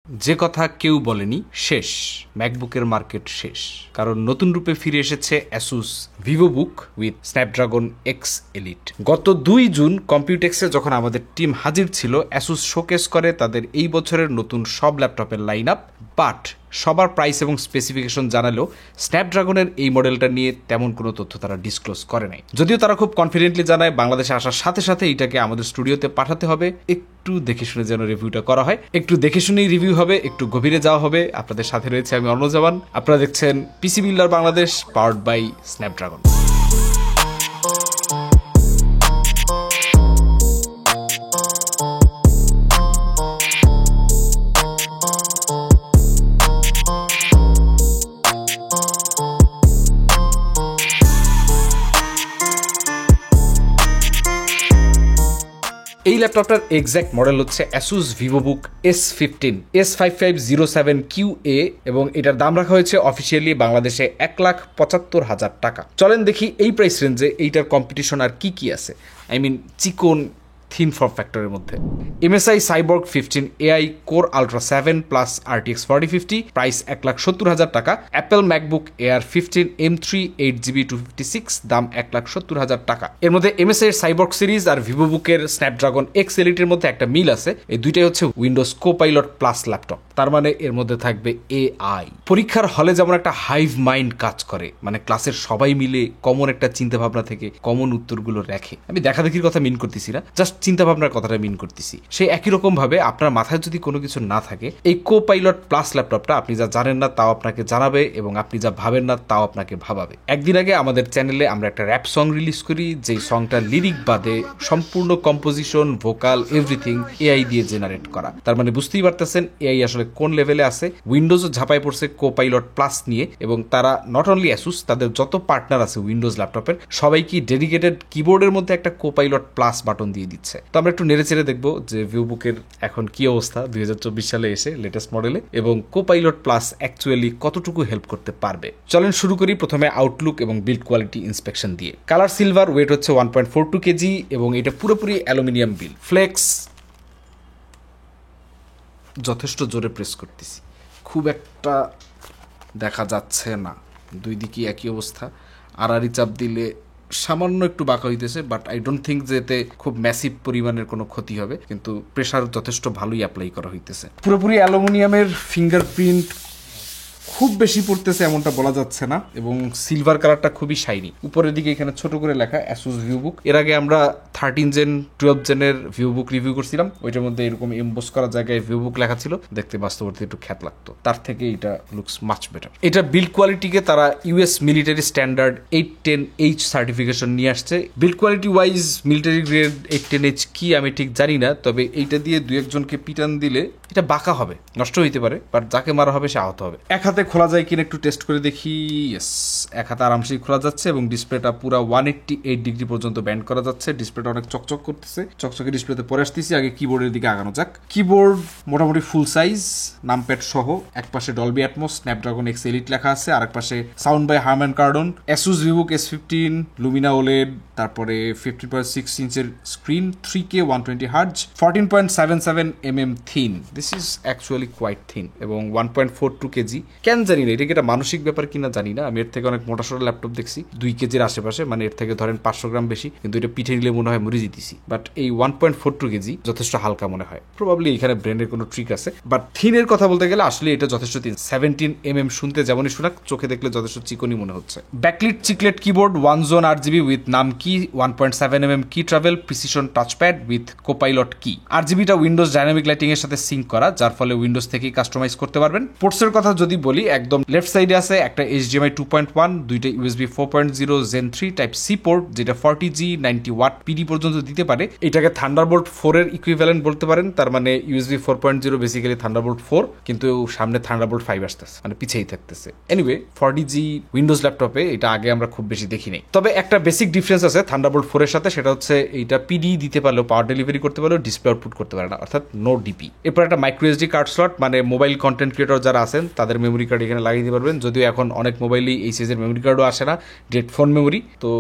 যে কথা কেউ বলেনি, শেষ ম্যাকবুকের মার্কেট শেষ, কারণ নতুন রূপে ফিরে এসেছে Asus VivoBook with Snapdragon X elite. গত 2 জুন কম্পিউটেক্সে যখন আমাদের টিম হাজির ছিল, অ্যাসুস শোকেস করে তাদের এই বছরের নতুন সব ল্যাপটপের লাইন আপ, বাট সবার প্রাইস এবং স্পেসিফিকেশন জানালেও স্ন্যাপড্রাগনের এই মডেলটা নিয়ে তেমন কোনো তথ্য তারা ডিসক্লোজ করে নাই। যদিও তারা খুব কনফিডেন্টলি জানায় বাংলাদেশে আসার সাথে সাথে এটাকে আমাদের স্টুডিওতে পাঠাতে হবে, একটু দেখে শুনে যেন রিভিউটা করা হয়। একটু দেখে শুনেই রিভিউ হবে, একটু গভীরে যাওয়া হবে। আপনাদের সাথে রয়েছে আমি অর্ণজামান। আপনারা দেখছেন PC builder Bangladesh, powered by Snapdragon. এই ল্যাপটপটার এক্স্যাক্ট মডেল হচ্ছে অ্যাসুস ভিভোবুক S15 S5507QA এবং এটার দাম রাখা হয়েছে অফিসিয়ালি বাংলাদেশে 1,75,000 টাকা। চলেন দেখি এই প্রাইস রেঞ্জে এইটার কম্পিটিশন আর কি কি আছে। আই মিন চিকন থিন ফর্ম ফ্যাক্টরের মধ্যে MSI Cyborg 15 AI Core Ultra 7 plus RTX 4050, price 1,70,000 টাকা। Apple MacBook Air 15 M3 8GB 256, দাম 1,70,000 টাকা। এর মধ্যে MSI এর Cyborg সিরিজ আর ভিভোবুকের স্ন্যাপড্রাগন এক্স এলিটের মধ্যে একটা মিল আছে। এই দুইটাই হচ্ছে উইন্ডোজ কোপাইলট প্লাস ল্যাপটপ, তার মানে এর মধ্যে থাকবে AI। পরীক্ষার হলে যেমন একটা হাইভ মাইন্ড কাজ করে, মানে ক্লাসের সবাই মিলে কমন একটা চিন্তা ভাবনা থেকে কমন উত্তরগুলো রাখে। আমি দেখা দেখির কথা মিন করতেছি না, জাস্ট চিন্তা ভাবনার কথাটা মিন করতেছি। সেই একই রকম ভাবে আপনার মাথায় যদি কোনো কিছু না থাকে, এই কোপাইলট প্লাস ল্যাপটপটা আপনি যা জানেন না তাও আপনাকে জানাবে এবং আপনি যা ভাবেন না তাও আপনাকে ভাবাবে। একদিন আগে আমাদের চ্যানেলে আমরা একটা র্যাপ সং রিলিজ করি, যেই সংটা লিরিক বাদে সম্পূর্ণ কম্পোজিশন, ভোকাল, এভরিথিং AI দিয়ে জেনারেট করা। তার মানে বুঝতেই পারতেছেন AI আসলে কোন লেভেলে আছে। উইন্ডোজও ঝাঁপাই পড়ছে কোপাইলট প্লাস নিয়ে, এবং তারা নট অনলি অ্যাসুস, তাদের যত পার্টনার আছে উইন্ডোজ ল্যাপটপের সবাইকে ডেডিকেটেড কিবোর্ডের মধ্যে একটা কোপাইলট প্লাস বাটন দিয়ে দিচ্ছে। তো আমরা একটু নেড়ে চেড়ে দেখবো যে ভিভোবুকের এখন কি অবস্থা 2024 সালে এসে লেটেস্ট মডেলে, এবং কোপাইলট প্লাস অ্যাকচুয়ালি কতটুকু হেল্প করতে পারবে। চলেন শুরু করি প্রথমে আউটলুক এবং বিল্ড কোয়ালিটি ইন্সপেকশন দিয়ে। কালার সিলভার, ওয়েট হচ্ছে 1.42 কেজি এবং এটা পুরোপুরি অ্যালুমিনিয়াম বিল্ড। ফ্লেক্স যথেষ্ট জোরে প্রেস করতেছি, খুব একটা দেখা যাচ্ছে না, দুই দিকই একই অবস্থা। আড়াআড়ি চাপ দিলে সামান্য একটু বাঁকা হইতেছে, বাট আই ডোন্ট থিঙ্ক যে এতে খুব ম্যাসিভ পরিমাণের কোনো ক্ষতি হবে, কিন্তু প্রেশার যথেষ্ট ভালোই অ্যাপ্লাই করা হইতেছে। পুরোপুরি অ্যালুমিনিয়ামের, ফিঙ্গারপ্রিন্ট খুব বেশি পড়তেছে এমনটা বলা যাচ্ছে না, এবং সিলভার কালারটা খুবই শাইনি। উপরের দিকে এখানে ছোট করে লেখা অ্যাসুস ভিভোবুক। এর আগে আমরা 13 জেন 12 জেনের ভিভোবুক রিভিউ করছিলাম, ওইটার মধ্যে এরকম এমবোস করা জায়গায় ভিভোবুক লেখা ছিল, দেখতে বাস্তবতে একটু খ্যাত লাগতো। তার থেকে এটা লুকস মাচ বেটার। এটা বিল্ড কোয়ালিটিকে তারা US military standard 810H certification নিয়ে আসছে। Build quality wise military grade 810H কি আমি ঠিক জানি না, তবে এইটা দিয়ে 2-1জনকে পিটান দিলে এটা বাঁকা হবে, নষ্ট হইতে পারে, বাট যাকে মারা হবে সে আহত হবে। এক হাতে খোলা যায় কিনা একটু টেস্ট করে দেখি। ইয়েস, এক হাতে আরামসেই খোলা যাচ্ছে এবং ডিসপ্লেটা পুরো 188 ডিগ্রি পর্যন্ত ব্যান্ড করা যাচ্ছে। ডিসপ্লেটা অনেক চকচক করতেছে, চকচকে ডিসপ্লেতে পরে আসতেছি। আগে কিবোর্ডের দিকে আগানো যাক। কিবোর্ড মোটামুটি ফুল সাইজ, নামপ্যাড সহ। এক পাশে Dolby Atmos, Snapdragon X Elite লেখা আছে, আর এক পাশে sound by Harman Kardon, Asus Vivobook S15, Lumina OLED, তারপরে 15.6 ইঞ্চের screen, 3K 120 hertz, 14.77 mm thin. This is actually quite thin, এবং 1.42 কেজি। কেন জানি না, এটা কি একটা মানসিক ব্যাপার কিনা জানি না। আমি এর থেকে অনেক মোটাসোটা ল্যাপটপ দেখছি 2 কেজির আশেপাশে, মানে এর থেকে ধরেন 500 গ্রাম বেশি, কিন্তু এটা পিঠে নিলে মনে হয় মরে যেতেছি। বাট এই 1.42 কেজি যথেষ্ট হালকা মনে হয়। প্রবাবলি এখানে ব্র্যান্ডের কোনো ট্রিক আছে, বাট থিনের কথা বলতে গেলে আসলে এটা যথেষ্ট থিন। 17 mm শুনতে যেমনই শোনাক, চোখে দেখলে যথেষ্ট চিকনি মনে হচ্ছে। Backlit chiclet keyboard, 1 zone RGB with নাম কি, 1.7 mm কি travel, precision touchpad with copilot কি। RGBটা উইন্ডোজ ডাইনামিক লাইটিং এর সাথে সিঙ্ক করা, যার ফলে উইন্ডোজ থেকেই কাস্টমাইজ করতে পারবেন। পোর্টসের কথা যদি বলি, একদম লেফট সাইডে আছে একটা HDMI 2.1, দুইটা USB 4.0 Gen 3 type C port, যেটা 40G 90 ওয়াট PD পর্যন্ত দিতে পারে। এটাকে থান্ডারবোল্ট 4 এর ইকুইভ্যালেন্ট বলতে পারেন। তার মানে USB 4.0 বেসিক্যালি থান্ডারবোল্ট 4, কিন্তু সামনে থান্ডারবোল্ট 5 আসতেছে, মানে পিছেই থাকতেছে। এনিওয়ে 40G উইন্ডোজ ল্যাপটপে এটা আগে আমরা খুব বেশি দেখি নাই। তবে একটা বেসিক ডিফারেন্স আছে থান্ডারবোল্ট 4 এর সাথে, সেটা হচ্ছে এইটা PD দিতে পারলেও, পাওয়ার ডেলিভারি করতে পারলেও ডিসপ্লে আউটপুট করতে পারে না, অর্থাৎ নো DP। এরপর একটা একটা মাইক্রো এসডি কার্ড স্লট, মানে মোবাইল কন্টেন্ট ক্রিয়েটর যারা আছেন তাদের মেমোরি কার্ড এখানে লাগিয়ে দিতে পারবেন। যদিও এখন অনেক মোবাইলই এই সাইজের মেমোরি কার্ডও আসে না, ডিরেক্ট ফোন মেমোরি, তো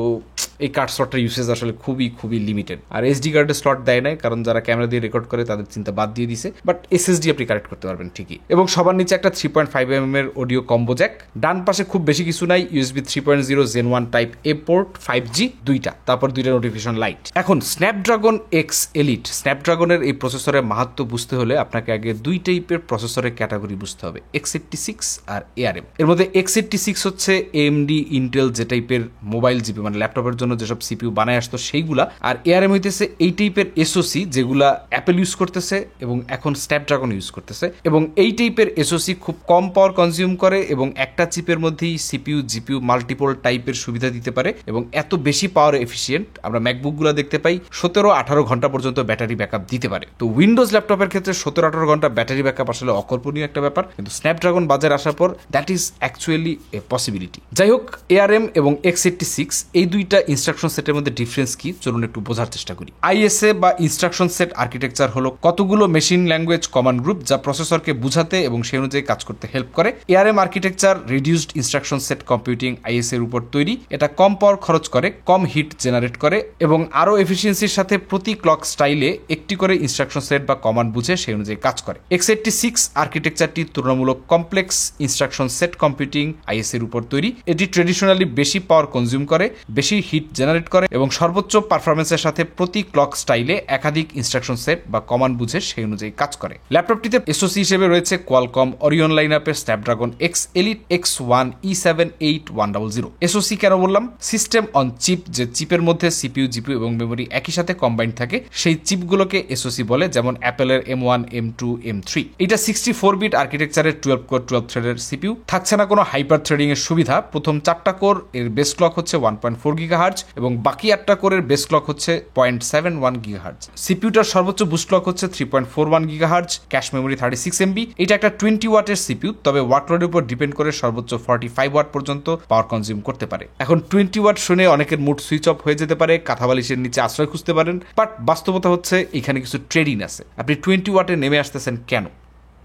এই কার্ড স্লটটার ইউসেজ আসলে খুবই লিমিটেড। আর এসডি কার্ডের স্লট দেয় নাই, কারণ যারা ক্যামেরা দিয়ে রেকর্ড করে তাদের চিন্তা বাদ দিয়ে দিছে, বাট এসএসডি আপনি কানেক্ট করতে পারবেন ঠিকই। এবং সবার নিচে একটা 3.5mm এর অডিও কম্বো জ্যাক। ডান পাশে খুব বেশি কিছু নাই, USB 3.0 Gen 1 টাইপ এ পোর্ট, 5G দুইটা, তারপর দুইটা নোটিফিকেশন লাইট। এখন স্ন্যাপড্রাগন এক্স এলিট, স্ন্যাপড্রাগনের এই প্রসেসরের মাহাত্ম্য বুঝতে হলে আপনাকে আগে দুই টাইপের প্রসেসরের ক্যাটাগরি বুঝতে হবে, x86 আর ARM। এর মধ্যে x86 হচ্ছে AMD ইন্টেল যে টাইপের মোবাইল জিপি, মানে ল্যাপটপের জন্য যেসব সিপিইউ বানায় আসতো সেইগুলা, আর ARM হইতেছে এই টাইপের এসওসি যেগুলা অ্যাপেল ইউজ করতেছে এবং এখন স্ন্যাপড্রাগন ইউজ করতেছে। এবং এই টাইপের এসওসি খুব কম পাওয়ার কনজিউম করে এবং একটা চিপের মধ্যেই সিপিইউ জিপিইউ মাল্টিপল টাইপের সুবিধা দিতে পারে এবং এত বেশি পাওয়ার এফিসিয়েন্ট। আমরা ম্যাকবুকগুলো দেখতে পাই 17-18 ঘন্টা পর্যন্ত ব্যাটারি ব্যাকআপ দিতে পারে। তো উইন্ডোজ ল্যাপটপের ক্ষেত্রে 17-18 ঘন্টা ব্যাটারি ব্যাকআপ আসলে অকল্পনীয় একটা ব্যাপার, কিন্তু স্ন্যাপড্রাগন বাজারে আসার পর that is actually a possibility. যাই হোক, ARM এবং x86 এই দুইটা ইনস্ট্রাকশন সেটের মধ্যে ডিফারেন্স কি চলুন একটু বোঝার চেষ্টা করি। আইএসএ বা ইনস্ট্রাকশন সেট আর্কিটেকচার হলো কতগুলো মেশিন ল্যাঙ্গুয়েজ কমান্ড গ্রুপ যা প্রসেসরকে বুঝাতে এবং সেই অনুযায়ী কাজ করতে হেল্প করে। ARM architecture reduced instruction set computing ISA এর উপর তৈরি। এটা কম পাওয়ার খরচ করে, কম হিট জেনারেট করে এবং আরো এফিসিয়েন্সির সাথে প্রতি ক্লক স্টাইলে একটি করে ইনস্ট্রাকশন সেট বা কমান্ড বুঝে সেই অনুযায়ী কাজ করে। x86 আর্কিটেকচারটি তুলনামূলক complex instruction set computing ISA এর উপর তৈরি। এটি ট্রেডিশনালি বেশি পাওয়ার কনজিউম করে, বেশি হিট জেনারেট করে এবং সর্বোচ্চ পারফরমেন্সের সাথে প্রতি ক্লক স্টাইলে একাধিক ইনস্ট্রাকশন সেট বা কমান্ড বুঝে সেই অনুযায়ী কাজ করে। ল্যাপটপটিতে এসওসি হিসেবে রয়েছে কোয়ালকম অরিয়ন লাইনআপের Snapdragon X Elite X1 E78100। SoC কেন বললাম? সিস্টেম অন চিপ, যে চিপের মধ্যে সিপিইউ জিপিইউ এবং মেমোরি একই সাথে কম্বাইন্ড থাকে সেই চিপগুলোকে এসওসি বলে, যেমন অ্যাপেলের M1 M2 M3। এটা 64 বিট আর্কিটেকচারের 12 কোর 12 থ্রেডের সিপিইউ। থাকছে না কোনো হাইপার থ্রেডিং এর সুবিধা। প্রথম 4টা কোর এর বেস ক্লক হচ্ছে 1.4 GHz এবং বাকি 8টা কোরের বেস ক্লক হচ্ছে 0.71 GHz। সিপিইউটার সর্বোচ্চ বুস্ট ক্লক হচ্ছে 3.41 GHz, ক্যাশ মেমোরি 36 MB। এটা একটা 20 ওয়াটের সিপিইউ, তবে ওয়ার্কলোডের উপর ডিপেন্ড করে সর্বোচ্চ 45 ওয়াট পর্যন্ত পাওয়ার কনজিউম করতে পারে। এখন 20 ওয়াট শুনে অনেকের মুড সুইচ অফ হয়ে যেতে পারে, কাঁথা বালিশের নিচে আশ্রয় খুঁজতে পারেন, বাট বাস্তবতা হচ্ছে এখানে কিছু ট্রেডিং আছে। আপনি 20 ওয়াটে নেমে আসতেছেন কেন?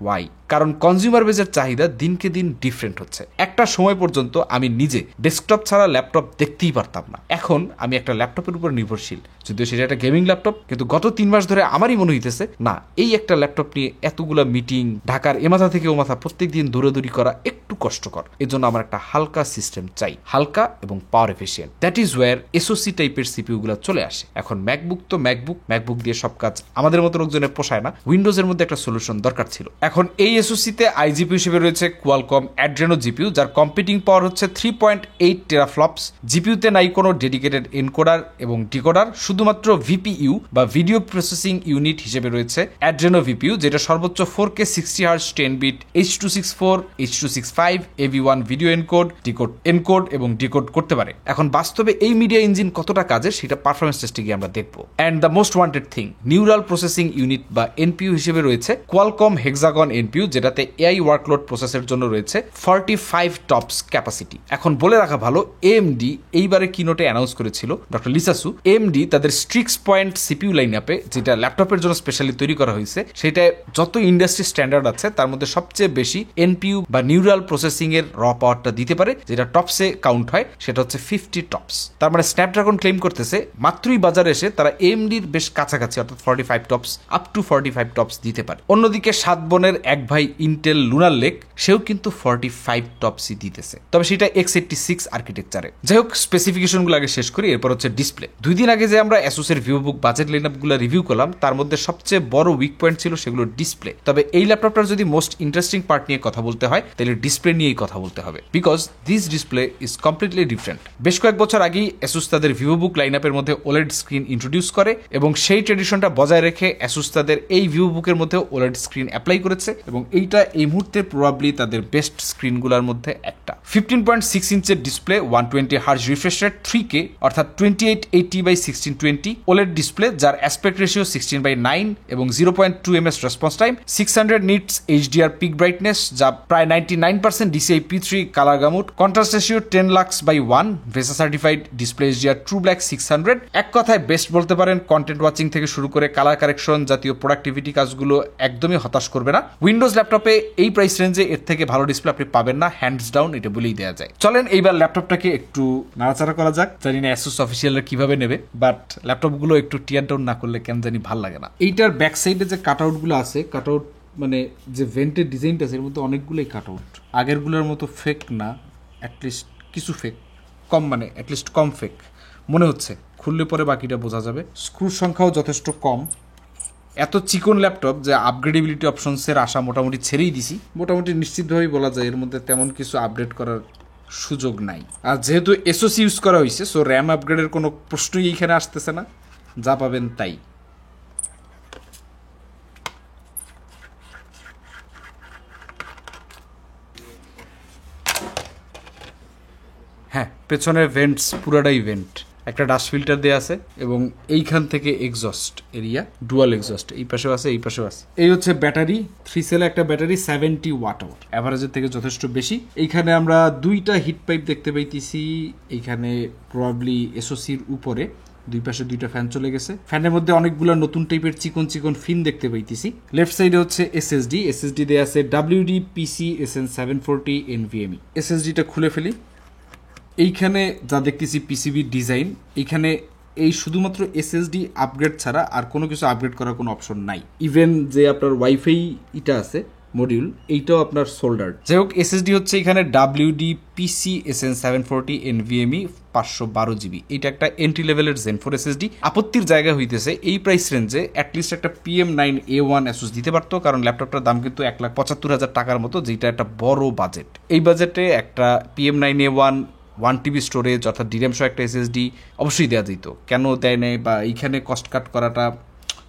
ওয়াই? কারণ কনজিউমার বেজের চাহিদা দিনকে দিন ডিফারেন্ট হচ্ছে। একটা সময় পর্যন্ত আমি নিজে ডেস্কটপ ছাড়া ল্যাপটপ দেখতেই পারতাম না, এখন আমি একটা ল্যাপটপের উপর নির্ভরশীল। যদিও সেটা একটা গেমিং ল্যাপটপ, কিন্তু গত 3 মাস ধরে আমারই মনে হইতেছে না, এই একটা ল্যাপটপ নিয়ে এতগুলা মিটিং, ঢাকার এ মাথা থেকে ও মাথা প্রত্যেকদিন দৌড়াদৌড়ি করা একটু কষ্টকর। এর জন্য আমার একটা হালকা সিস্টেম চাই, হালকা এবং power efficient. That is where SoC টাইপের সিপিইউ গুলো চলে আসে। এখন ম্যাকবুক তো ম্যাকবুক দিয়ে সব কাজ আমাদের মতো লোকজনের পোষায় না, উইন্ডোজের মধ্যে একটা সলিউশন দরকার ছিল। এখন এই এসওসিতে আইজিপিইউ হিসেবে রয়েছে কোয়ালকম অ্যাড্রেনো জিপিইউ, যার কম্পিউটিং পাওয়ার হচ্ছে 3.8 টেরাফ্লপস। জিপিইউতে নাই কোনো ডেডিকেটেড এনকোডার এবং ডিকোডার, শুধুমাত্র ভিপিইউ বা ভিডিও প্রসেসিং ইউনিট হিসেবে রয়েছে অ্যাড্রেনো ভিপিইউ, যেটা সর্বোচ্চ 4K 60 Hz 10 bit H.264 H.265 AV1 video encode এবং ডিকোড করতে পারে। এখন বাস্তবে এই মিডিয়া ইঞ্জিন কতটা কাজের সেটা পারফরমেন্স টেস্টে গিয়ে আমরা দেখবো। And the most wanted thing, neural processing unit বা এনপিইউ হিসেবে রয়েছে কোয়ালকম হেক্সাগন এনপিইউ, যেটাতে এআই ওয়ার্কলোড প্রসেসের জন্য রয়েছে 45 টপস ক্যাপাসিটি। এখন বলে রাখা ভালো, AMD এইবারে কিনোটে অ্যানাউন্স করেছিল ডক্টর লিসা সু, AMD তাদের স্ট্রিক্স পয়েন্ট সিপিইউ লাইনআপে, যেটা ল্যাপটপের জন্য স্পেশালি তৈরি করা হয়েছে, সেটা যত ইন্ডাস্ট্রি স্ট্যান্ডার্ড আছে তার মধ্যে সবচেয়ে বেশি এনপিইউ বা নিউরাল প্রসেসিং এর র পাওয়ারটা দিতে পারে, যেটা টপসে কাউন্ট হয়, সেটা হচ্ছে 50 টপস। তার মানে স্ন্যাপড্রাগন ক্লেম করতেছে মাত্রই বাজারে এসে তারা AMDর বেশ কাছাকাছি, অর্থাৎ 45 টপস আপ টু 45 টপস দিতে পারে। অন্যদিকে 7 বোনের এক ভাই ইন্টেল লুনার লেক, সেও কিন্তু 45 টপসই দিতেছে, তবে সেটা x86 আর্কিটেকচারে। যাই হোক, স্পেসিফিকেশনগুলো আগে শেষ করি, এরপর হচ্ছে ডিসপ্লে। 2 দিন আগে যে আমরা অ্যাসুসের ভিভোবুক বাজেট লাইনআপগুলো রিভিউ করলাম, তার মধ্যে সবচেয়ে বড় উইক পয়েন্ট ছিল সেগুলো ডিসপ্লে। তবে এই ল্যাপটপটার যদি মোস্ট ইন্টারেস্টিং পার্ট নিয়ে কথা বলতে হয়, তাহলে ডিসপ্লে নিয়েই কথা বলতে হবে, because this display is completely different. বেশ কয়েক বছর আগেই অ্যাসুস তাদের ভিভোবুক লাইনআপের মধ্যে ওলেড স্ক্রিন ইন্ট্রোডিউস করে এবং সেই ট্রেডিশনটা বজায় রেখে অ্যাসুস তাদের এই ভিভোবুকের মধ্যে ওলেড স্ক্রিন অ্যাপ্লাই করেছে এবং এইটা এই মুহূর্তে প্রবাবলি তাদের বেস্ট স্ক্রিনগুলোর মধ্যে একটা। 15.6 ইঞ্চের display, 120 hertz refresh rate, 3K অর্থাৎ 2880x1620 ওলেড ডিসপ্লে, যার অ্যাসপেক্ট রেশিও 16:9 এবং 0.2 ms response time, 600 nits HDR peak brightness, যা প্রায় 99% 100% DCI P3 colour gamut, contrast ratio 10 lakhs by 1, VESA certified, display HDR true black 600। এক কথায় বেস্ট বলতে পারেন। Content watching থেকে শুরু করে কালার কারেকশন জাতীয় প্রোডাক্টিভিটি কাজগুলো একদমই হতাশ করবে না। উইন্ডোজ ল্যাপটপে এই প্রাইস রেঞ্জে এর থেকে ভালো ডিসপ্লে আপনি পাবেন না, হ্যান্ডস ডাউন, এটা বলেই দেওয়া যায়। চলেন এইবার ল্যাপটপটাকে একটু নাড়াচাড়া করা যাক। জানি না অ্যাসুস অফিসিয়ালরা কিভাবে নেবে, বাট ল্যাপটপগুলো একটু টিয়ার ডাউন না করলে কেন জানি ভাল লাগে না। এইটার ব্যাক সাইডে যে কাটআউটগুলো আছে, কাটআউট মানে যে ভেন্টের ডিজাইনটা আছে এর মধ্যে অনেকগুলোই কাটআউট, আগেরগুলোর মতো ফেক না, অ্যাটলিস্ট কিছু ফেক কম, মানে অ্যাটলিস্ট কম ফেক মনে হচ্ছে। খুললে পরে বাকিটা বোঝা যাবে। স্ক্রুর সংখ্যাও যথেষ্ট কম। এত চিকন ল্যাপটপ যে আপগ্রেডেবিলিটি অপশনসের আশা মোটামুটি ছেড়েই দিছি। মোটামুটি নিশ্চিতভাবেই বলা যায় এর মধ্যে তেমন কিছু আপডেট করার সুযোগ নাই। আর যেহেতু এসওসি ইউজ করা হয়েছে, সো র্যাম আপগ্রেডের কোনো প্রশ্নই এইখানে আসতেছে না, যা পাবেন তাই। হ্যাঁ, পেছনের ভেন্টস পুরাটাই ভেন্ট, একটা ডাস্ট ফিল্টার দেওয়া আছে এবং এইখান থেকে এক্সস্ট এরিয়া, ডুয়াল এক্সস্ট, এই পাশেও আছে এই পাশেও আছে। এই হচ্ছে ব্যাটারি, 3 সেল একটা ব্যাটারি, 70 ওয়াট আওয়ার, অ্যাভারেজের থেকে যথেষ্ট বেশি। এইখানে আমরা দুইটা হিট পাইপ দেখতে পাইতেছি। এইখানে প্রবাবলি এসওসির উপরে দুই পাশে দুইটা ফ্যান চলে গেছে। ফ্যানের মধ্যে অনেকগুলো নতুন টাইপের চিকন চিকন ফিন দেখতে পাইতেছি। লেফট সাইডে হচ্ছে এসএসডি দেওয়া আছে WD PC SN740 NVMe। এসএসডিটা খুলে ফেলি। এইখানে যা দেখতেছি পিসিবির ডিজাইন, এইখানে এই শুধুমাত্র এসএসডি আপগ্রেড ছাড়া আর কোনো কিছু আপগ্রেড করার কোনো অপশন নাই। ইভেন যে আপনার ওয়াইফাই এটা আছে মডিউল, এইটাও আপনার সোল্ডার। যাই হোক, এসএসডি হচ্ছে এখানে WD PC SN740 NVMe 512 GB। এটা একটা এন্ট্রি লেভেলের Zen 4 SSD। আপত্তির জায়গা হইতেছে এই প্রাইস রেঞ্জে অ্যাটলিস্ট একটা PM9A1 অ্যাসুস দিতে পারতো, কারণ ল্যাপটপটার দাম কিন্তু 1,75,000 টাকার মতো, যেটা একটা বড় বাজেট। এই বাজেটে একটা PM9A1 1 TB স্টোরেজ অর্থাৎ ডিরাম সহ একটা এসএসডি অবশ্যই দেওয়া যেত। কেন দেয় নেই বা এইখানে কস্ট কাট করাটা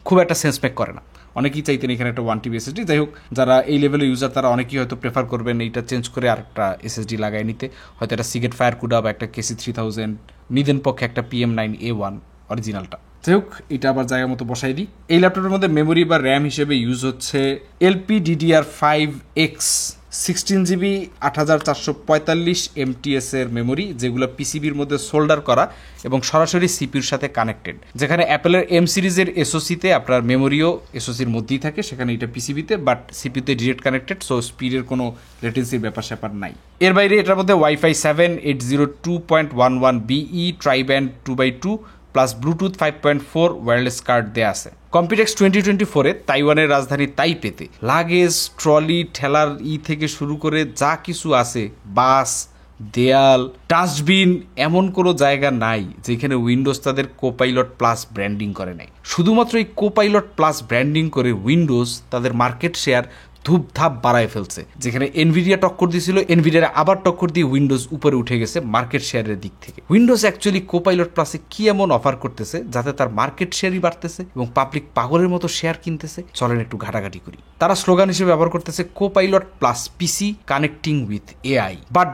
খুব একটা সেন্স মেক করে না। অনেকেই চাইতেন এখানে একটা 1 TB এসএসডি। যাই হোক, যারা এই লেভেলের ইউজার তারা অনেকেই হয়তো প্রেফার করবেন এইটা চেঞ্জ করে আর একটা এসএসডি লাগাই নিতে, হয়তো একটা সিগেট ফায়ারকুডা বা একটা KC3000, নিদেন পক্ষে একটা PM9A1 অরিজিনালটা। যাই হোক, এটা আবার জায়গা মতো বসাই দিই। এই ল্যাপটপের মধ্যে মেমোরি বা র্যাম হিসেবে ইউজ হচ্ছে LPDDR5X 16 GB 8445 MTS এর মেমোরি, যেগুলো পিসিবির মধ্যে সোল্ডার করা এবং সরাসরি সিপিউর সাথে কানেক্টেড। যেখানে অ্যাপেলের M সিরিজের এসওসিতে আপনার মেমোরিও এসওসির মধ্যেই থাকে, সেখানে এটা পিসিবিতে বাট সিপিউতে ডিরেক্ট কানেক্টেড, সো স্পিডের কোনো লেটেন্সির ব্যাপার স্যাপার নাই। এর বাইরে এটার মধ্যে wifi 7 802.11BE ট্রাইব্যান্ড 2x2 plus Bluetooth 5.4 wireless card দেয়া আছে। কম্পিউটেক্স 2024-এ তাইওয়ানের রাজধানী তাইপেতে লাগেজ, ট্রলি, ঠেলার থেকে শুরু করে যা কিছু আছে, বাস, দেয়াল, ডাস্টবিন, এমন কোনো জায়গা নাই যেখানে উইন্ডোজ তাদের কোপাইলট প্লাস ব্র্যান্ডিং করে নাই। শুধুমাত্র এই কোপাইলট প্লাস ব্র্যান্ডিং করে উইন্ডোজ তাদের মার্কেট শেয়ার ধূপধাপ বাড়ায় ফেলছে। যেখানে এনভিডিয়া টক্কর দিয়েছিল, এনভিডিয়ার আবার টক্কর দিয়ে উইন্ডোজ উপরে উঠে গেছে মার্কেট শেয়ারের দিক থেকে। উইন্ডোজ অ্যাকচুয়ালি কোপাইলট প্লাসে কি এমন অফার করতেছে যাতে তার মার্কেট শেয়ারই বাড়তেছে এবং পাবলিক পাগলের মতো শেয়ার কিনতেছে? চলেন একটু ঘাটাঘাটি করি। তারা স্লোগান হিসেবে ব্যবহার করতেছে copilot plus PC connecting with AI. But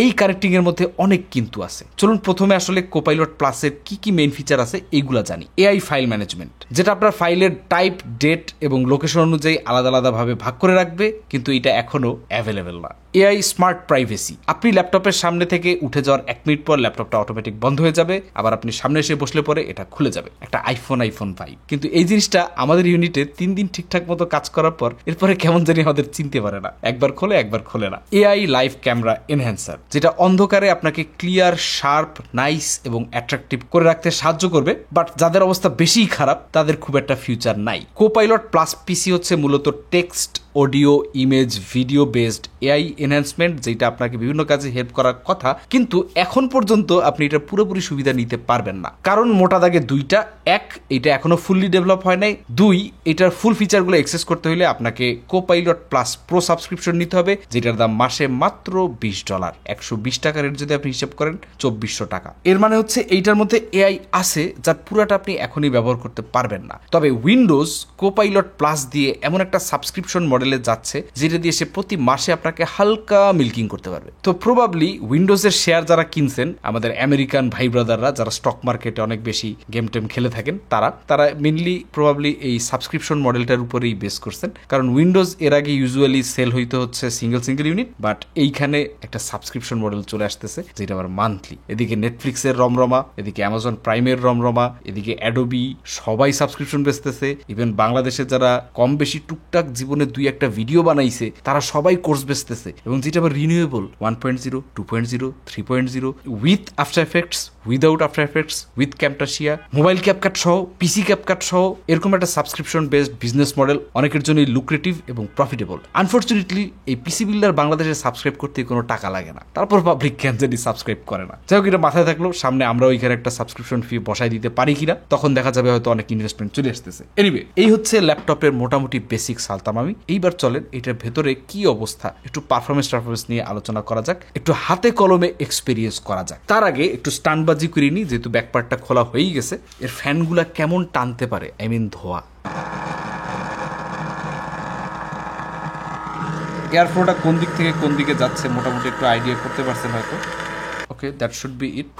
এই কানেক্টিং এর মধ্যে অনেক কিন্তু আছে। চলুন প্রথমে আসলে কোপাইলট প্লাসের কি কি মেইন ফিচার আছে এইগুলা জানি। এআই ফাইল ম্যানেজমেন্ট, যেটা আপনার ফাইলের টাইপ, ডেট এবং লোকেশন অনুযায়ী আলাদা আলাদা ভাগ করে রাখবে, কিন্তু এটা এখনো অ্যাভেলেবেল না। এআই স্মার্ট প্রাইভেসি, আপনি ল্যাপটপের সামনে থেকে উঠে যাওয়ার 1 মিনিট পর ল্যাপটপটা অটোমেটিক বন্ধ হয়ে যাবে, আবার আপনি সামনে এসে বসলে পরে এটা খুলে যাবে। একটা আইফোন 5। কিন্তু এই জিনিসটা আমাদের ইউনিটে 3 দিন ঠিকঠাক মতো কাজ করার পর এরপরে কেমন জানি আমাদের চিনতে পারে না, একবার খোলে একবার খোলে না। এআই লাইভ ক্যামেরা এনহ্যান্সার, যেটা অন্ধকারে আপনাকে ক্লিয়ার, শার্প, নাইস এবং অ্যাট্রাকটিভ করে রাখতে সাহায্য করবে, বাট যাদের অবস্থা বেশিই খারাপ তাদের খুব একটা ফিউচার নাই। কোপাইলট প্লাস পিসি হচ্ছে মূলত text, audio, image, video based AI enhancement, যেটা আপনাকে বিভিন্ন কাজে হেল্প করার কথা, কিন্তু এখন পর্যন্ত আপনি এটা পুরোপুরি সুবিধা নিতে পারবেন না। কারণ মোটা দাগে দুইটা: এক, এটা এখনো ফুললি ডেভেলপ হয় নাই; দুই, এটার ফুল ফিচারগুলো অ্যাক্সেস করতে হলে আপনাকে কোপাইলট প্লাস প্রো সাবস্ক্রিপশন নিতে হবে, যেটার দাম মাসে মাত্র $20। 120 টাকা রেট যদি আপনি হিসাব করেন 2400 টাকা। এর মানে হচ্ছে এইটার মধ্যে এআই আছে যার পুরাটা আপনি এখনই ব্যবহার করতে পারবেন না। তবে উইন্ডোজ কোপাইলট প্লাস দিয়ে এমন একটা সাবস্ক্রিপশন মডেল মডেলে যাচ্ছে, যেটা দিয়ে সে প্রতি মাসে আপনাকে হালকা মিল্কিং করতে পারবে। তো প্রবাবলি উইন্ডোজের শেয়ার যারা কিনছেন, আমাদের আমেরিকান ভাই ব্রাদাররা যারা স্টক মার্কেটে অনেক বেশি গেম টেম খেলে থাকেন, তারা মেনলি প্রবাবলি এই সাবস্ক্রিপশন মডেলটার উপরেই বেস করছেন। কারণ উইন্ডোজ এর আগে ইউজুয়ালি সেল হইতে হচ্ছে সিঙ্গেল ইউনিট, বাট এইখানে একটা সাবস্ক্রিপশন মডেল চলে আসতেছে যেটা আবার মান্থলি। এদিকে নেটফ্লিক্সের রমরমা, এদিকে অ্যামাজন প্রাইমের রমরমা, এদিকে অ্যাডোবি, সবাই সাবস্ক্রিপশন বেচতেছে। ইভেন বাংলাদেশে যারা কম বেশি টুকটাক জীবনে 2-1 ভিডিও বানাইছে তারা সবাই কোর্স বেচতেছে, এবং যেটা আবার renewable 1.0, 2.0, 3.0, with after effects, without after effects, with ক্যামটাশিয়া, mobile CapCut সহ, পিসি ক্যাপকাট সহ, এরকম একটা সাবস্ক্রিপশন বেসড বিজনেস মডেল অনেকের জন্যই লুক্রেটিভ এবং প্রফিটেবল। আনফর্চুনেটলি এই পিসি বিল্ডার বাংলাদেশে সাবস্ক্রাইব করতে কোনো টাকা লাগে না, তারপর পাবলিক কেন জানি সাবস্ক্রাইব করে না। যাই হোক, এটা মাথায় থাকলো, সামনে আমরা ওইখানে একটা সাবস্ক্রিপশন ফি বসাই দিতে পারি কিনা, তখন দেখা যাবে হয়তো অনেক ইনভেস্টমেন্ট চলে আসতেছে। এনিওয়ে, এই হচ্ছে ল্যাপটপের মোটামুটি বেসিক সালতামামি। এইবার চলেন এটার ভেতরে কি অবস্থা একটু পারফরমেন্স নিয়ে আলোচনা করা যাক, একটু হাতে কলমে এক্সপেরিয়েন্স করা যাক। তার আগে একটু স্টানবাজি করে নিই, যেহেতু ব্যাকপার্টটা খোলা হয়েই গেছে। এর ফ্যানগুলা কেমন টানতে পারে, আই মিন ধোয়া। এয়ার ফ্লোটা কোন দিক থেকে কোন দিকে যাচ্ছে মোটামুটি একটু আইডিয়া করতে পারছেন হয়তো। ওকে, দ্যাট শুড বি ইট।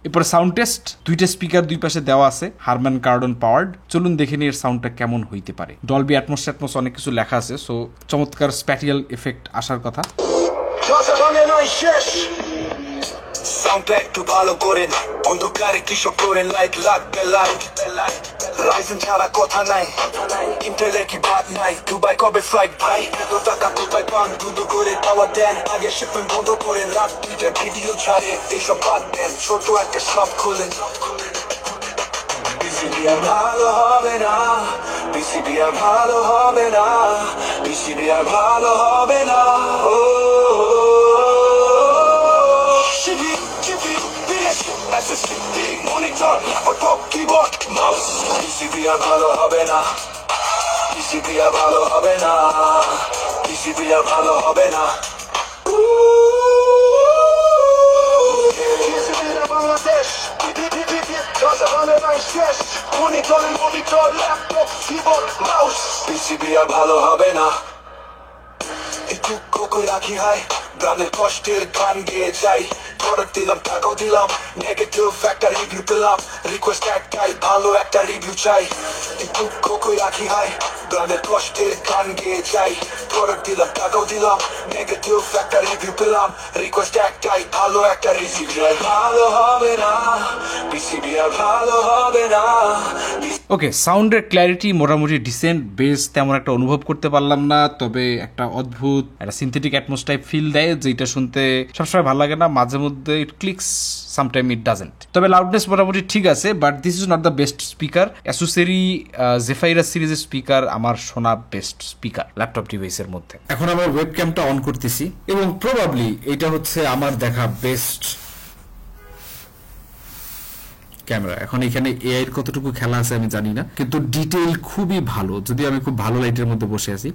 এরপরে সাউন্ড টেস্ট, 2টা স্পিকার 2 পাশে দেওয়া আছে, হারম্যান কার্ডন পাওয়ার্ড। চলুন দেখে নিই এর সাউন্ডটা কেমন হইতে পারে। ডলবি অ্যাটমস অনেক কিছু লেখা আছে, সো চমৎকার স্প্যাটিয়াল এফেক্ট আসার কথা। সাউন্ডটা একটু ভালো করেন, অন্ধকারে কিসব করেন, লাইট লাগবে লাইট, রাইজেন ছাড়া কথা নাই, ইন্টেলের কি বাদ নাই, দুবাই কবে ফ্লাইট ভাই, এত টাকা কোথায় পান, দ্রুত করে পাওয়া দেন, আগে শিপমেন্ট বন্ধ করেন, রাত 2টায় ভিডিও ছাড়ে, এইসব বাদ দেন, ছোট একটা শপ খোলেন। পিসিবি আর ভালো হবে না, পিসিবি আর ভালো হবে না, পিসিবি আর ভালো হবে না, ও monitor, laptop, keyboard, mouse, PCB আর ভালো হবে না, পিসিবি আর ভালো হবে না, পিসিবি আর ভালো হবে না। Bangladesh monitor, laptop, keyboard, mouse, PCB আর ভালো হবে না। একটু কোকো রাখি হাই, ব্রান্ডের কষ্টের গান গেয়ে যাই, প্রোডাক্ট দিলাম, টাকাও দিলাম, নেগেটিভ একটা রিভিউ পেলাম, রিকোয়েস্ট একটাই, ভালো একটা রিভিউ চাই। একটু কোকো রাখি হাই, ব্রান্ডের কষ্টের গান গেয়ে যাই, প্রোডাক্ট দিলাম, টাকাও দিলাম, নেগেটিভ একটা রিভিউ পেলাম, রিকোয়েস্ট একটাই, ভালো একটা রিভিউ চাই। ভালো হবে না, পিসিবি আর ভালো হবে না। ওকে, সাউন্ডের ক্ল্যারিটি মোটামুটি ডিসেন্ট, বেস তেমন একটা অনুভব করতে পারলাম না, তবে একটা অদ্ভুত একটা সিনথেটিক অ্যাটমস টাইপ ফিল দেয়, যেটা শুনতে সবসময় ভালো লাগে না, মাঝে মধ্যে it clicks, sometime it doesn't. তবে লাউডনেস মোটামুটি ঠিক আছে, but this is not the best speaker. অ্যাসুসেরি জেফাইরাস সিরিজের স্পিকার আমার শোনা বেস্ট স্পিকার ল্যাপটপ ডিভাইসের মধ্যে। এখন আমার ওয়েবক্যামটা অন করতেছি, এবং প্রবাবলি এটা হচ্ছে আমার দেখা বেস্ট ক্যামেরা। এখন এখানে এআই এর কতটুকু খেলা আছে আমি জানি না, কিন্তু ডিটেইল খুবই ভালো, যদি আমি খুব ভালো লাইটের মধ্যে বসে আছি,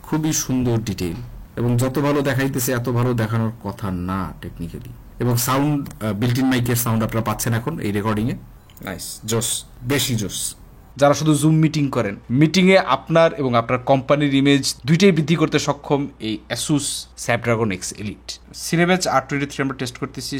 খুবই সুন্দর ডিটেইল, এবং যত ভালো দেখাইতেছে এত ভালো দেখানোর কথা না টেকনিক্যালি। এবং সাউন্ড, বিল্ট ইন মাইকের সাউন্ড আপনারা পাচ্ছেন এখন এই রেকর্ডিং এ, নাইস, জোস, বেশি জোস। যারা শুধু জুম মিটিং করেন, মিটিংয়ে আপনার এবং আপনার কোম্পানির ইমেজ দুইটাই বৃদ্ধি করতে সক্ষম এই Asus Snapdragon X elite. Cinebench R23 আমরা টেস্ট করতেছি।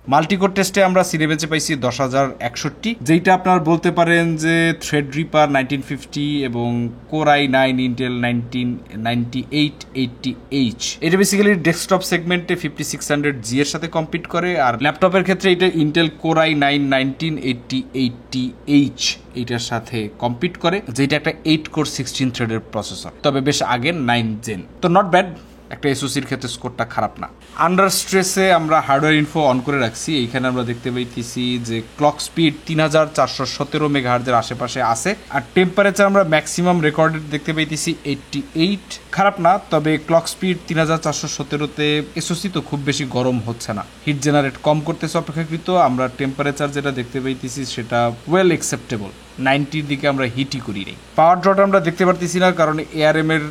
মাল্টিকোর টেস্টে আমরা সিনেবেঞ্চে পাইছি 10,061, যেইটা আপনার বলতে পারেন যে থ্রেডরিপার 1950 এবং কোর i9 ইন্টেল 199880H। এটা বেসিক্যালি ডেস্কটপ সেগমেন্টে 5600G এর সাথে কম্পিট করে, আর ল্যাপটপের ক্ষেত্রে এটা ইন্টেল কোর i9 198080H এইটার সাথে কম্পিট করে, যেটা একটা 8 কোর 16 থ্রেডের প্রসেসর, তবে বেশ আগের 9 জেন। তো নট ব্যাড, একটা এসওসির ক্ষেত্রে স্কোরটা খারাপ না। আন্ডার স্ট্রেসে আমরা হার্ডওয়্যার ইনফো অন করে রাখছি। এইখানে আমরা দেখতে পাইতেছি যে ক্লক স্পিড 3417 মেগাহার্জের আশেপাশে আছে, আর টেম্পারেচার আমরা ম্যাক্সিমাম রেকর্ডেড দেখতে পাইতেছি 88। খারাপ না, তবে ক্লক স্পিড 3417তে এসওসি তো খুব বেশি গরম হচ্ছে না, হিট জেনারেট কম করতেছে অপেক্ষাকৃত। আমরা টেম্পারেচার যেটা দেখতে পাইতেছি সেটা ওয়েল অ্যাকসেপ্টেবল, 90-র দিকে আমরা হিটই করি নেই। পাওয়ার ড্রট আমরা দেখতে পারতেছি না, কারণ ARM এর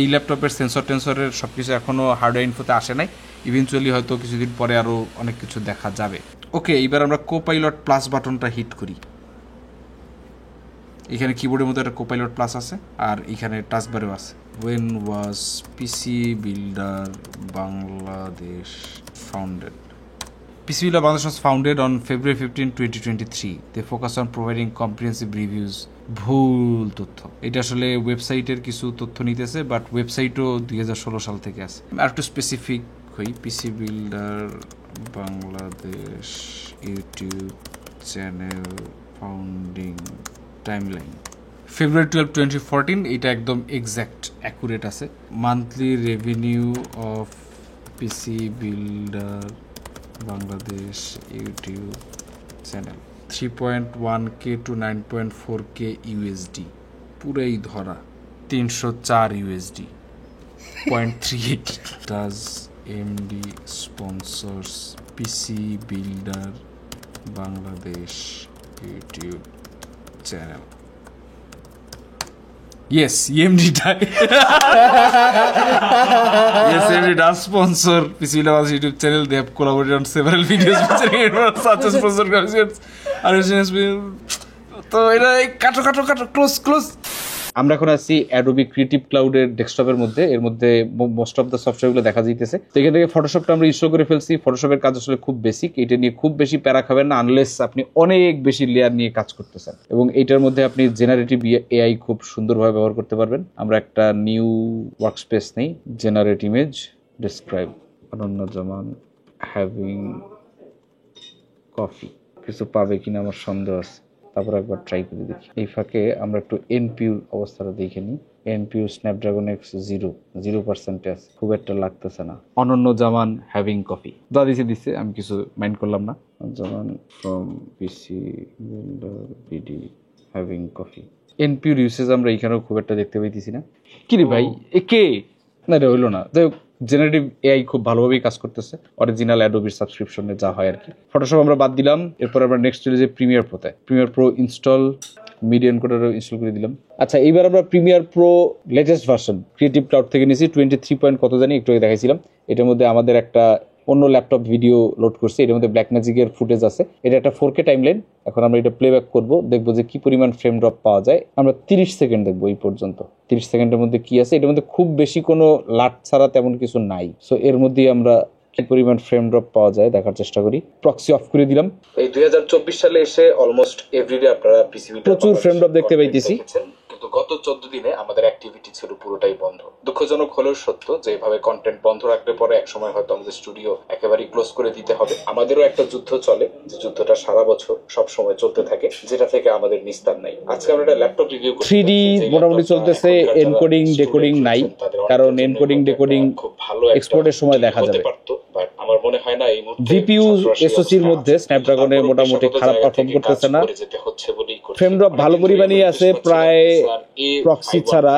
এই ল্যাপটপের টেন্সরের সবকিছু এখনো হার্ডওয়্যার ইনফোতে আসে নাই। ইভেনচুয়ালি হয়তো কিছুদিন পরে আরো অনেক কিছু দেখা যাবে। ওকে, এবার আমরা কোপাইলট প্লাস বাটনটা হিট করি। এখানে কিবোর্ডের মধ্যে একটা কোপাইলট প্লাস আছে, আর এখানে টাচবারেও আছে। When was PC Builder Bangladesh founded? PC Builder Bangladesh was founded on February 15, 2023. They focus on providing comprehensive reviews. ভুল তথ্য, এটা আসলে ওয়েবসাইটের কিছু তথ্য নিতেছে, বাট ওয়েবসাইটও 2016 সাল থেকে আছে। আর একটু স্পেসিফিক হই, পিসি builder Bangladesh YouTube channel founding timeline February 12, 2014, এটা একদম এক্স্যাক্ট অ্যাকুরেট আছে। Monthly revenue of PC builder Bangladesh YouTube channel 3.1K to 9.4K USD, পুরাই ধরা 304 USD, 0.38 Does MD sponsors PC Builder Bangladesh YouTube channel? Yes, EMD does. Yes, EMD does sponsor PC Builder Bangladesh YouTube channel. They have collaborated on several videos featuring everyone such as sponsor conversations. তো এটা কাটো close. আমরা এখন আছি Adobe creative ক্লাউডের ডেস্কটপের মধ্যে। এর মধ্যে মোস্ট অফ দ্য সফটওয়্যারগুলো দেখা যাইতেছে। তো এখান থেকে ফটোশপটা আমরা ইনস্টল করে ফেলছি। ফটোশপের কাজ আসলে খুব বেসিক, এটা নিয়ে খুব বেশি প্যারা খাবেন না আনলেস আপনি অনেক বেশি লেয়ার নিয়ে কাজ করতেছেন, এবং এইটার মধ্যে আপনি জেনারেটিভ এআই খুব সুন্দরভাবে ব্যবহার করতে পারবেন। আমরা একটা নিউ ওয়ার্কস্পেস নেই, জেনারেট ইমেজ ডেসক্রাইব অনন্য জামান হ্যাভিং কফি, কিছু পাবে কিনা আমার সন্দেহ আছে, তারপর একবার ট্রাই করে দেখি। এই ফাঁকে আমরা একটু এনপিউর অবস্থাটা দেখে নিই। এনপিউ স্ন্যাপড্রাগন X 0% আছে, খুব একটা লাগতেছে না। অনন্য জামান হ্যাভিং কফি যা দিছে, আমি কিছু মাইন্ড করলাম না। Zaman from PC builder BD having coffee. এনপিউর ইউসেজ আমরা এইখানেও খুব একটা দেখতে পাইতেছি না। কি রে ভাই, এ কে? না এটা হইলো না। যাই হোক, জেনারেটিভ এআই খুব ভালোভাবেই কাজ করতেছে, অরিজিনাল অ্যাডোবির সাবস্ক্রিপশনে যা হয় আর কি। ফটোশপ আমরা বাদ দিলাম। এরপর আমরা নেক্সট চলে যাই প্রিমিয়ার প্রোতে। প্রিমিয়ার প্রো ইনস্টল, মিডিয়া এনকোডারও ইনস্টল করে দিলাম। আচ্ছা, এইবার আমরা Premiere Pro latest version creative cloud থেকে নিয়েছি 23 পয়েন্ট কত জানি, একটু দেখাইছিলাম। এটার মধ্যে আমাদের একটা অন্য ল্যাপটপ ভিডিও লোড করছি, এটার মধ্যে ব্ল্যাক ম্যাজিকের ফুটেজ আছে। এটা একটা 4K টাইমলাইন। এখন আমরা এটা প্লেব্যাক করব, দেখবো যে কি পরিমাণ ফ্রেম ড্রপ পাওয়া যায়। আমরা 30 সেকেন্ড দেখবো এই পর্যন্ত। 30 সেকেন্ডের মধ্যে কি আছে, এটার মধ্যে খুব বেশি কোনো লাট ছাড়া তেমন কিছু নাই। সো এর মধ্যেই আমরা কি পরিমাণ ফ্রেম ড্রপ পাওয়া যায় দেখার চেষ্টা করি। প্রক্সি অফ করে দিলাম। এই 2024 সালে এসে অলমোস্ট এভরিডে আপনারা পিসি প্রচুর ফ্রেম ড্রপ দেখতে পাইতেছি, কিন্তু গত 14 দিনে আমাদের অ্যাক্টিভিটি ছিল পুরোটাই বন্ধ। দুঃখজনক হলেও সত্য যে এভাবে কন্টেন্ট বন্ধ রাখলে পরে একসময় হয়তো আমাদের স্টুডিও একেবারেই ক্লোজ করে দিতে হবে। আমাদেরও একটা যুদ্ধ চলে, যে যুদ্ধটা সারা বছর সব সময় চলতে থাকে, যেটা থেকে আমাদের নিস্তার নাই। আজকে আমরা একটা ল্যাপটপ রিভিউ করছি। 3D মোটামুটি চলতেছে, এনকোডিং ডেকোডিং নাই, কারণ এনকোডিং ডেকোডিং খুব ভালো এক্সপোর্টের সময় দেখা যাবে। আমার মনে হয় না এই মুহূর্তে জিপিইউ এসওসির মধ্যে স্ন্যাপড্রাগনে মোটামুটি খারাপ পারফর্ম করতেছে না। ফ্রেম ড্রপ ভালো পরিমাণই আছে, প্রায় প্রক্সি ছাড়া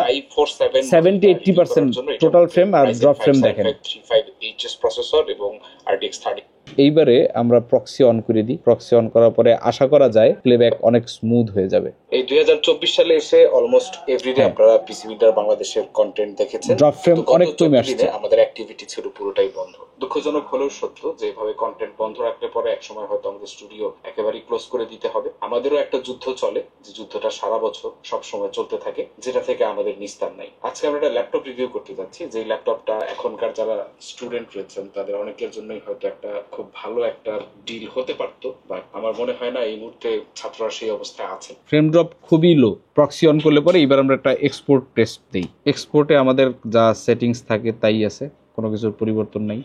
70-80% টোটাল ফ্রেম আর ড্রপ ফ্রেম দেখেন। 35HS প্রসেসর এবং RTX 30। এইবারে আমরা প্রক্সি অন করে দিই। প্রক্সি অন করার পরে আশা করা যায় প্লেব্যাক অনেক স্মুথ হয়ে যাবে। এই 2024 সালে এসে অলমোস্ট এভরিডে আপনারা পিসি বিল্ডার বাংলাদেশের কন্টেন্ট দেখেছেন। ড্রপ ফ্রেম অনেক কমে আসছে, আমাদের অ্যাক্টিভিটি ছিল পুরোটাই বন্ধ। দুঃখজনক হলেও সত্য যে এভাবে কন্টেন্ট বন্ধ রাখলে পরে একসময় হয়তো আমাদের স্টুডিও একেবারেই ক্লোজ করে দিতে হবে। আমাদেরও একটা যুদ্ধ চলে, যে যুদ্ধটা সারা বছর সব সময় চলতে থাকে, যেটা থেকে আমাদের নিস্তার নাই। আজকে আমরা একটা ল্যাপটপ রিভিউ করতে যাচ্ছি, যে ল্যাপটপটা এখনকার যারা স্টুডেন্ট রয়েছেন তাদের অনেকের জন্যই হয়তো একটা খুব ভালো একটা ডিল হতে পারতো, বাট আমার মনে হয় না এই মুহূর্তে ছাত্ররা সেই অবস্থায় আছে। ফ্রেম ড্রপ খুবই লো। প্রক্সি অন করলে পরে এবার আমরা একটা এক্সপোর্ট টেস্ট দিই। এক্সপোর্টে আমাদের যা সেটিংস থাকে তাই আছে, কোনো কিছুর পরিবর্তন নাই।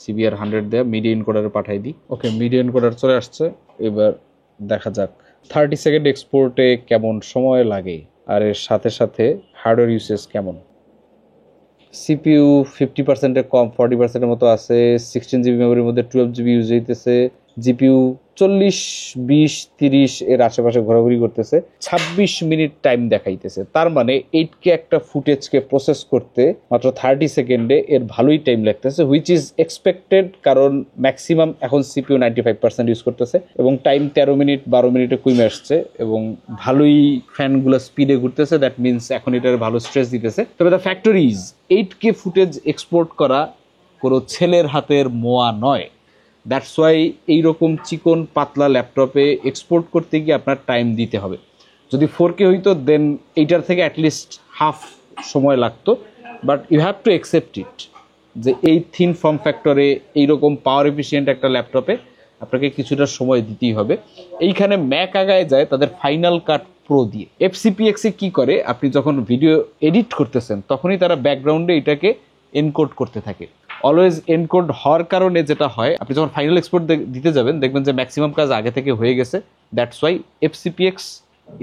CBR 100 দেয়া মিডিয়া এনকোডারে পাঠাই দিই। ওকে, মিডিয়া এনকোডার চলে আসছে। এবার দেখা যাক 30 সেকেন্ড এক্সপোর্টে কেমন সময় লাগে, আর এর সাথে সাথে হার্ডওয়্যার ইউসেজ কেমন। CPU 50%-এর কম, 40%-এর মতো আছে। 16GB মেমোরির মধ্যে 12GB ইউজ হইতেছে। GPU 40, 20, 30 এর আশেপাশে ঘোরাঘুরি করতেছে। 26 মিনিট টাইম দেখাইতেছে। তার মানে 8K একটা ফুটেজকে প্রসেস করতে মাত্র 30 সেকেন্ডে এর ভালোই টাইম লাগতেছে, হুইচ ইজ এক্সপেক্টেড, কারণ ম্যাক্সিমাম এখন CPU 95% ইউজ করতেছে এবং টাইম 13 মিনিট 12 মিনিটে কমে আসছে এবং ভালোই ফ্যানগুলো স্পিডে ঘুরতেছে। দ্যাট মিনস এখন এটার ভালো স্ট্রেস দিতেছে। তবে the factor is 8K footage export করা কোনো ছেলের হাতের মোয়া নয়। দ্যাটস ওয়াই এইরকম চিকন পাতলা ল্যাপটপে এক্সপোর্ট করতে গিয়ে আপনার টাইম দিতে হবে। যদি 4K হইতো দেন এইটার থেকে অ্যাটলিস্ট হাফ সময় লাগতো, but you have to accept it যে এই থিন ফর্ম ফ্যাক্টরে এইরকম পাওয়ার এফিসিয়েন্ট একটা ল্যাপটপে আপনাকে কিছুটা সময় দিতেই হবে। এইখানে ম্যাক আগায় যায় তাদের ফাইনাল কাট প্রো দিয়ে। এফসিপিএক্সে কি করে, আপনি যখন ভিডিও এডিট করতেছেন তখনই তারা ব্যাকগ্রাউন্ডে এটাকে এনকোড করতে থাকে। অলওয়েজ এনকোড হওয়ার কারণে যেটা হয়, আপনি যখন ফাইনাল এক্সপোর্ট দিতে যাবেন দেখবেন যে ম্যাক্সিমাম কাজ আগে থেকে হয়ে গেছে। That's why FCPX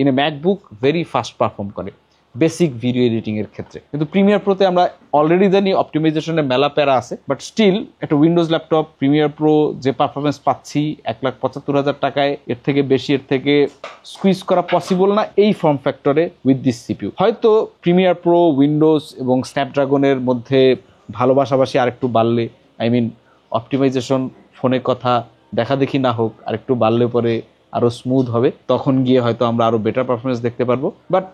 in a MacBook very fast perform করে বেসিক ভিডিও এডিটিংয়ের ক্ষেত্রে। কিন্তু প্রিমিয়ার প্রোতে আমরা অলরেডি জানি অপটিমাইজেশনের মেলা প্যারা আছে, বাট স্টিল একটা উইন্ডোজ ল্যাপটপ প্রিমিয়ার প্রো যে পারফরমেন্স পাচ্ছি 1,75,000 টাকায়, এর থেকে বেশি এর থেকে স্কুইজ করা পসিবল না এই ফর্ম ফ্যাক্টরে উইথ দিস সিপিইউ। হয়তো প্রিমিয়ার প্রো, উইন্ডোজ এবং স্ন্যাপড্রাগনের মধ্যে ভালোবাসাবাসি আরেকটু বাড়লে, আই মিন অপটিমাইজেশন ফোনে কথা দেখা দেখি না হোক, আরেকটু বাড়লে পরে আরও স্মুথ হবে, তখন গিয়ে হয়তো আমরা আরও বেটার পারফরমেন্স দেখতে পারবো। বাট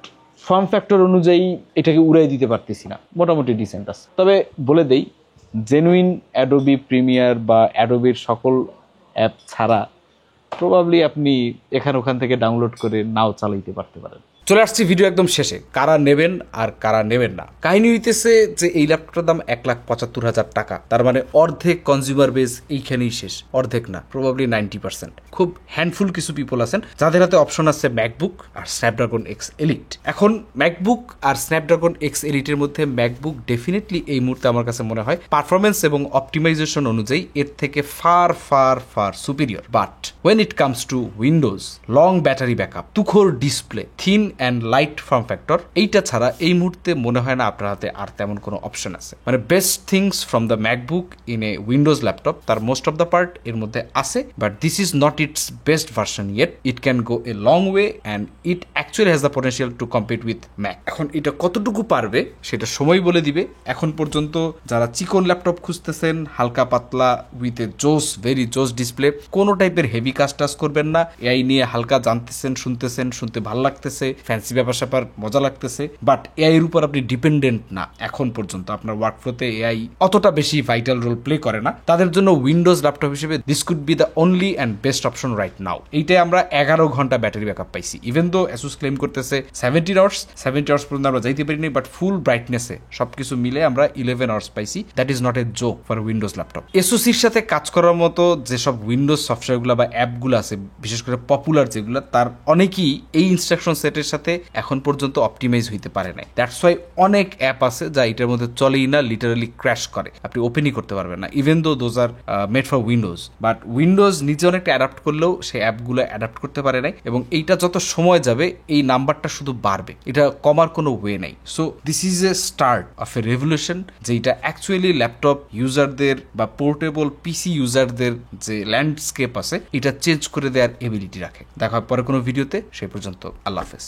ফর্ম ফ্যাক্টর অনুযায়ী এটাকে উড়াই দিতে পারতেছি না, মোটামুটি ডিসেন্ট আছে। তবে বলে দেই, জেনুইন অ্যাডোবি প্রিমিয়ার বা অ্যাডোবির সকল অ্যাপ ছাড়া প্রবাবলি আপনি ওখান থেকে ডাউনলোড করে নাও চালাইতে পারতে পারেন। চলে আসছি ভিডিও একদম শেষে, কারা নেবেন আর কারা নেবেন না। কাহিনী হইতেছে যে এই ল্যাপটপটার দাম 1,75,000 টাকা, তার মানে অর্ধেক কনজিউমার বেস এইখানেই শেষ। অর্ধেক না, প্রবাবলি 90%। খুব হ্যান্ডফুল কিছু পিপল আছেন যাদের হাতে অপশন আছে ম্যাকবুক আর স্ন্যাপড্রাগন এক্স এলিট। এখন ম্যাকবুক আর স্ন্যাপড্রাগন এক্স এলিটের মধ্যে ম্যাকবুক ডেফিনেটলি এই মুহূর্তে আমার কাছে মনে হয় পারফরমেন্স এবং অপটিমাইজেশন অনুযায়ী এর থেকে far far far superior. But when it comes to Windows, long battery backup, তুখোর display, thin and light form factor, এইটা ছাড়া এই মুহূর্তে মনে হয় না আপনার হাতে আর তেমন কোনো অপশন আছে। মানে best things from the MacBook in a Windows laptop, তার মোস্ট অফ দ্য পার্ট এর মধ্যে আছে, but this is not it's best version yet. It can go a long way and it actually has the potential two compete with Mac. এখন এটা কতটুকু পারবে সেটা সময় বলে দিবে। এখন পর্যন্ত যারা চিকন ল্যাপটপ খুঁজতেছেন, হালকা পাতলা উইথ এ জোস, ভেরি জোস ডিসপ্লে, কোনো টাইপের হেভি কাজ টাজ করবেন না, এআই নিয়ে হালকা জানতেছেন, শুনতে ভালো লাগতেছে, ফ্যান্সি ব্যাপার স্যাপার মজা লাগতেছে, বাট এআই এর উপর আপনি ডিপেন্ডেন্ট না। এখন পর্যন্ত আপনার ওয়ার্কফ্লোতে এআই অতটা বেশি ভাইটাল রোল প্লে করে না, তাদের জন্য উইন্ডোজ ল্যাপটপ হিসেবে this could be the only and best option right now. এইটাই আমরা 11 ঘন্টা ব্যাটারি ব্যাকআপ পাইছি। ইভেন দো অ্যাসুস ক্লেম করতেছে 70 আওয়ার্স পর্যন্ত আমরা যাইতে পারিনি, বাট ফুল ব্রাইটনেসে সবকিছু মিলে আমরা 11 আওয়ার্স পাইছি। That is not a joke for Windows laptop. এসওসির সাথে কাজ করার মতো যেসব উইন্ডোজ সফটওয়্যারগুলো বা অ্যাপগুলো আছে, বিশেষ করে পপুলার যেগুলো, তার অনেকেই এই ইনস্ট্রাকশন সেটের সাথে এখন পর্যন্ত অপটিমাইজ হইতে পারে নাই। দ্যাটস ওয়াই অনেক অ্যাপ আছে যা এটার মধ্যে চলেই না, লিটারালি ক্র্যাশ করে, আপনি ওপেনই করতে পারবেন না, even though those are made for Windows. But Windows নিজে অনেকটা অ্যাডাপ্ট করলেও সেই অ্যাপগুলো অ্যাডাপ্ট করতে পারে নাই, এবং এইটা যত সময় যাবে এই নাম্বারটা শুধু বাড়বে, এটা কমার কোনো ওয়ে নাই। So this is a start of A revolution, যেটা অ্যাকচুয়ালি ল্যাপটপ ইউজারদের বা পোর্টেবল পিসি ইউজারদের যে ল্যান্ডস্কেপ আছে এটা চেঞ্জ করে দেওয়ার এবিলিটি রাখে। দেখা হয় পরে কোনো ভিডিওতে, সেই পর্যন্ত আল্লাহ হাফেজ।